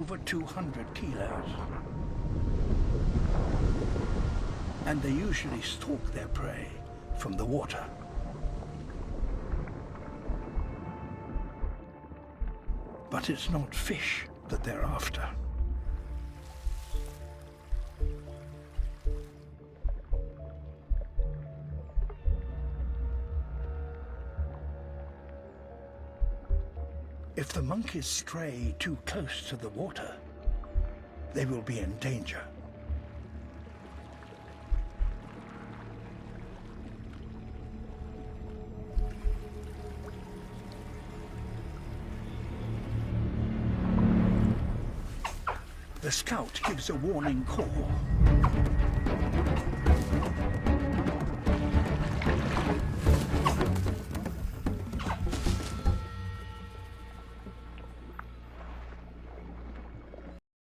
over 200 kilos. And they usually stalk their prey from the water. But it's not fish that they're after. If the monkeys stray too close to the water, they will be in danger. The scout gives a warning call.